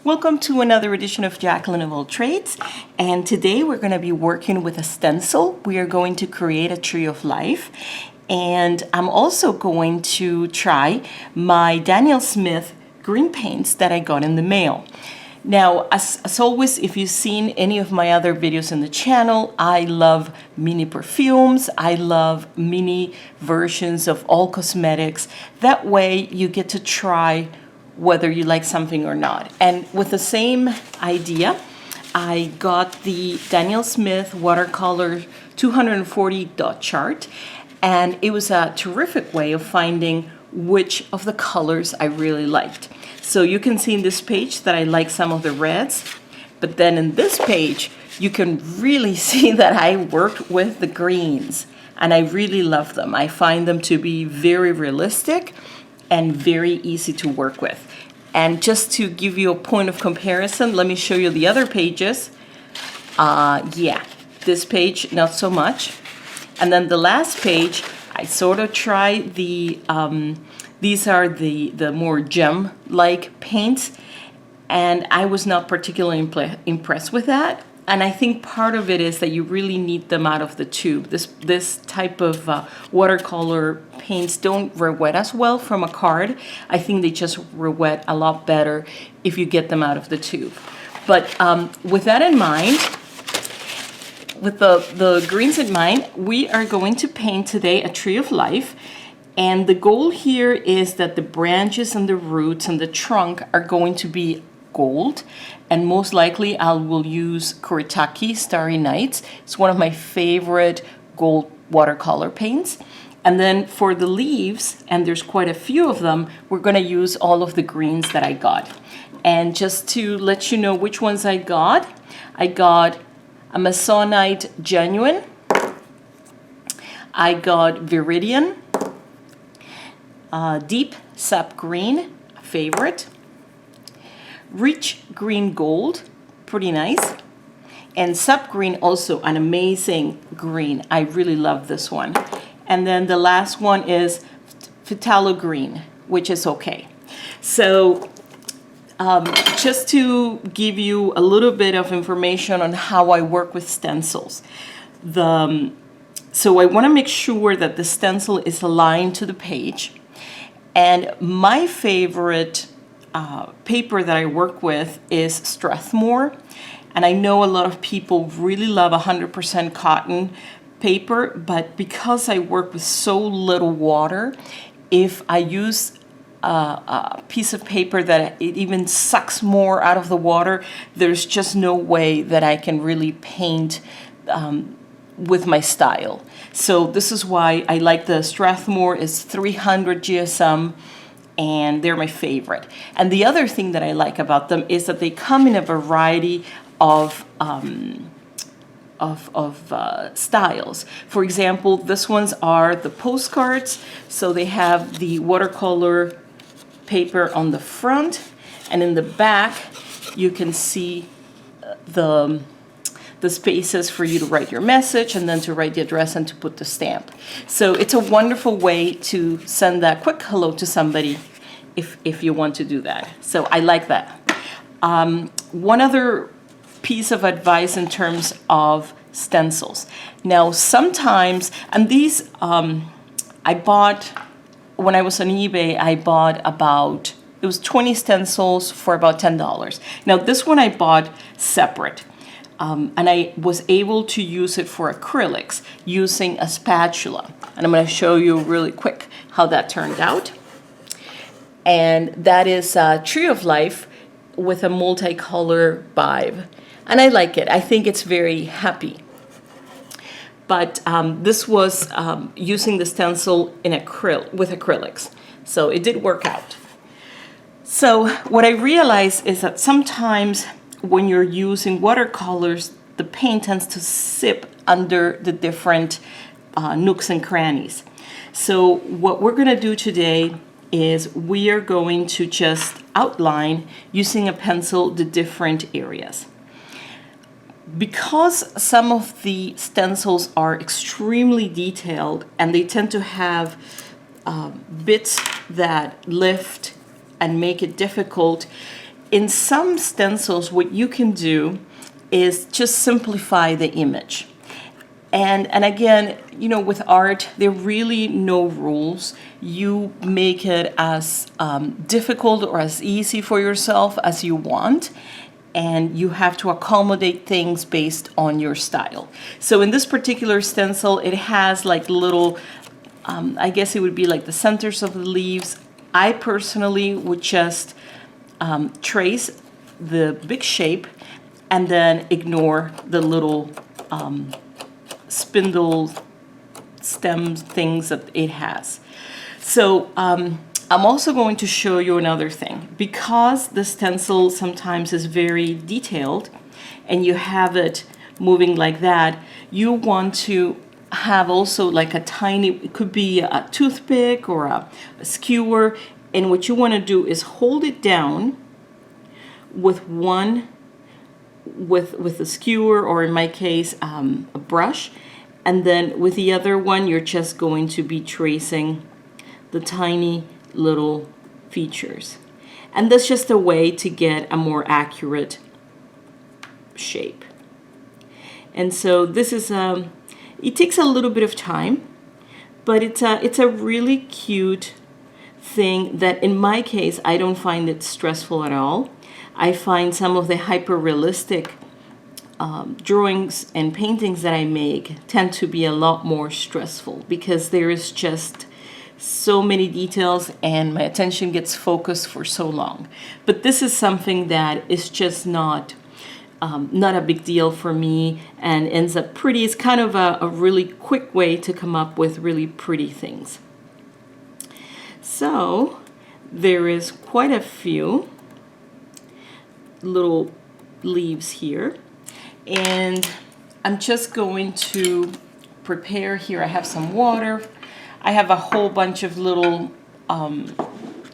Welcome to another edition of Jacqueline of All Trades, and today we're going to be working with a stencil. We are going to create a tree of life, and I'm also going to try my Daniel Smith green paints that I got in the mail. Now, as always, if you've seen any of my other videos in the channel, I love mini perfumes. I love mini versions of all cosmetics. That way you get to try whether you like something or not. And with the same idea, I got the Daniel Smith watercolor 240 dot chart, and it was a terrific way of finding which of the colors I really liked. So you can see in this page that I like some of the reds, but then in this page, you can really see that I worked with the greens, and I really love them. I find them to be very realistic and very easy to work with. And just to give you a point of comparison, let me show you the other pages. Yeah, this page, not so much. And then the last page, I sort of tried the, these are the more gem-like paints, and I was not particularly impressed with that. And I think part of it is that you really need them out of the tube. This type of watercolor paints don't re-wet as well from a card. I think they just re-wet a lot better if you get them out of the tube. But with that in mind, with the greens in mind, we are going to paint today a tree of life. And the goal here is that the branches and the roots and the trunk are going to be gold, and most likely I will use Kuretake Starry Nights. It's one of my favorite gold watercolor paints. And then for the leaves, and there's quite a few of them, we're going to use all of the greens that I got. And just to let you know which ones I got Amazonite Genuine, I got Viridian, Deep Sap Green, favorite, Rich Green Gold, pretty nice, and Sap Green, also an amazing green. I really love this one. And then the last one is Phthalo Green, which is okay. So just to give you a little bit of information on how I work with stencils. So I want to make sure that the stencil is aligned to the page. And my favorite paper that I work with is Strathmore, and I know a lot of people really love 100% cotton paper, but because I work with so little water, if I use a piece of paper that it even sucks more out of the water, there's just no way that I can really paint with my style. So this is why I like the Strathmore. Is 300 GSM, and they're my favorite. And the other thing that I like about them is that they come in a variety of styles. For example, this ones are the postcards, so they have the watercolor paper on the front, and in the back you can see the spaces for you to write your message, and then to write the address and to put the stamp. So it's a wonderful way to send that quick hello to somebody if you want to do that. So I like that. One other piece of advice in terms of stencils. Now sometimes, and these I bought, when I was on eBay, I bought about, it was 20 stencils for about $10. Now this one I bought separate. And I was able to use it for acrylics using a spatula. And I'm going to show you really quick how that turned out. And that is a Tree of Life with a multicolor vibe. And I like it. I think it's very happy. But this was using the stencil in with acrylics. So it did work out. So what I realized is that sometimes when you're using watercolors, the paint tends to sip under the different nooks and crannies. So what we're going to do today is we are going to just outline using a pencil the different areas. Because some of the stencils are extremely detailed and they tend to have bits that lift and make it difficult, in some stencils, what you can do is just simplify the image. And again, you know, with art, there are really no rules. You make it as difficult or as easy for yourself as you want, and you have to accommodate things based on your style. So in this particular stencil, it has like little, I guess it would be like the centers of the leaves. I personally would just trace the big shape and then ignore the little spindle stem things that it has. So I'm also going to show you another thing. Because the stencil sometimes is very detailed and you have it moving like that, you want to have also like a tiny, it could be a toothpick or a skewer, and what you want to do is hold it down with one, with a skewer, or in my case, a brush, and then with the other one, you're just going to be tracing the tiny little features. And that's just a way to get a more accurate shape. And so this is, it takes a little bit of time, but it's a really cute thing that in my case, I don't find it stressful at all. I find some of the hyper-realistic drawings and paintings that I make tend to be a lot more stressful because there is just so many details and my attention gets focused for so long. But this is something that is just not a big deal for me and ends up pretty. It's kind of a really quick way to come up with really pretty things. So there is quite a few little leaves here, and I'm just going to prepare here. I have some water. I have a whole bunch of little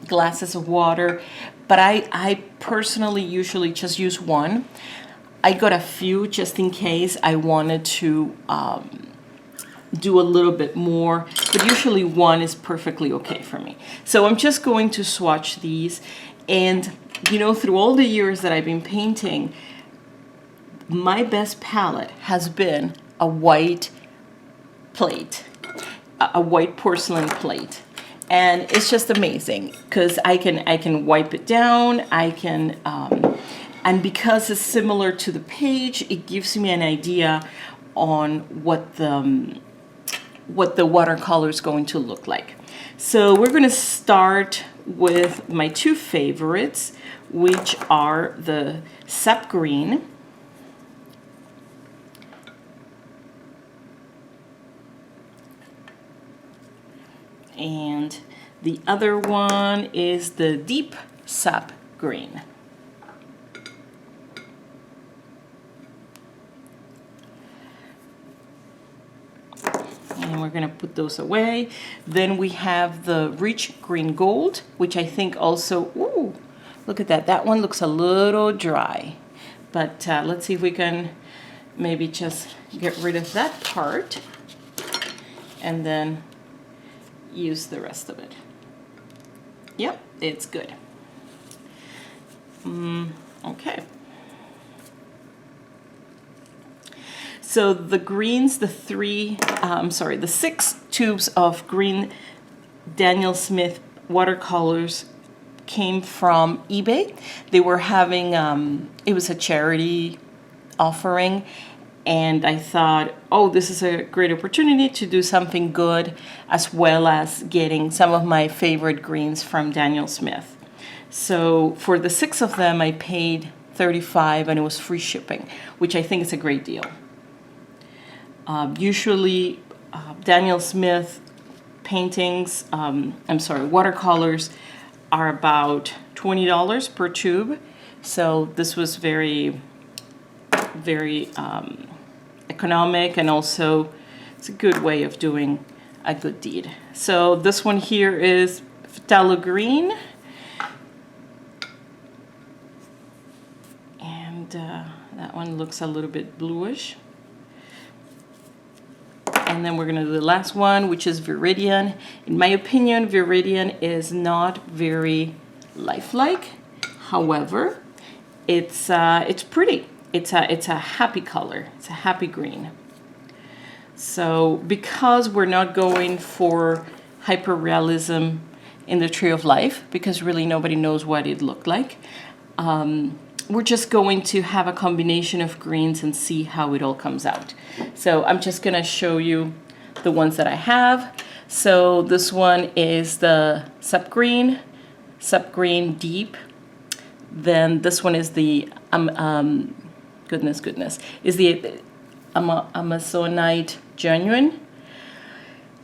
glasses of water, but I personally usually just use one. I got a few just in case I wanted to do a little bit more, but usually one is perfectly okay for me. So I'm just going to swatch these, and you know, through all the years that I've been painting, my best palette has been a white plate, a white porcelain plate. And it's just amazing because I can wipe it down, I can, and because it's similar to the page, it gives me an idea on what the watercolor is going to look like. So we're going to start with my two favorites, which are the Sap Green and the other one is the Deep Sap Green. And we're going to put those away. Then we have the Rich Green Gold, which I think also, ooh, look at that. That one looks a little dry. But let's see if we can maybe just get rid of that part and then use the rest of it. Yep, it's good. Okay. So the greens, the 6 tubes of green Daniel Smith watercolors came from eBay. They were having, it was a charity offering, and I thought, oh, this is a great opportunity to do something good, as well as getting some of my favorite greens from Daniel Smith. So for the 6 of them, I paid $35, and it was free shipping, which I think is a great deal. Usually, Daniel Smith paintings, watercolors are about $20 per tube. So this was very, very economic, and also it's a good way of doing a good deed. So this one here is Phthalo Green, and that one looks a little bit bluish. And then we're going to do the last one, which is Viridian. In my opinion, Viridian is not very lifelike. However, it's pretty. It's a happy color. It's a happy green. So because we're not going for hyperrealism in the Tree of Life, because really nobody knows what it looked like, we're just going to have a combination of greens and see how it all comes out. So I'm just gonna show you the ones that I have. So this one is the Sap Green Deep. Then this one is the is the Amazonite Genuine.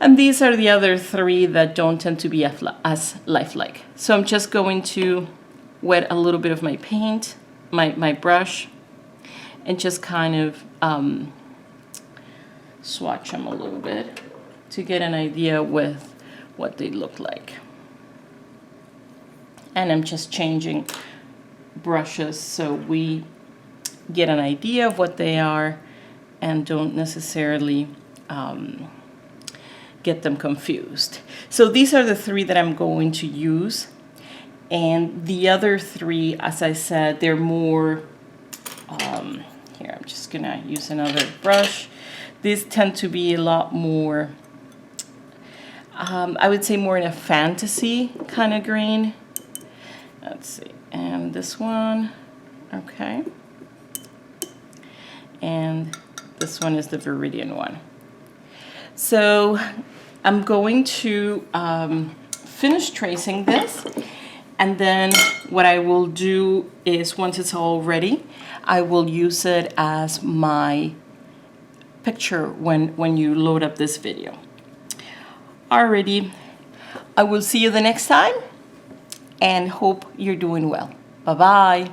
And these are the other three that don't tend to be as lifelike. So I'm just going to wet a little bit of my paint, my brush, and just kind of swatch them a little bit to get an idea with what they look like. And I'm just changing brushes so we get an idea of what they are and don't necessarily get them confused. So these are the three that I'm going to use. And the other three, as I said, they're more, here, I'm just gonna use another brush. These tend to be a lot more, I would say more in a fantasy kind of green. Let's see, and this one, okay. And this one is the Viridian one. So I'm going to finish tracing this, and then what I will do is once it's all ready, I will use it as my picture when you load up this video. Alrighty, I will see you the next time and hope you're doing well. Bye-bye.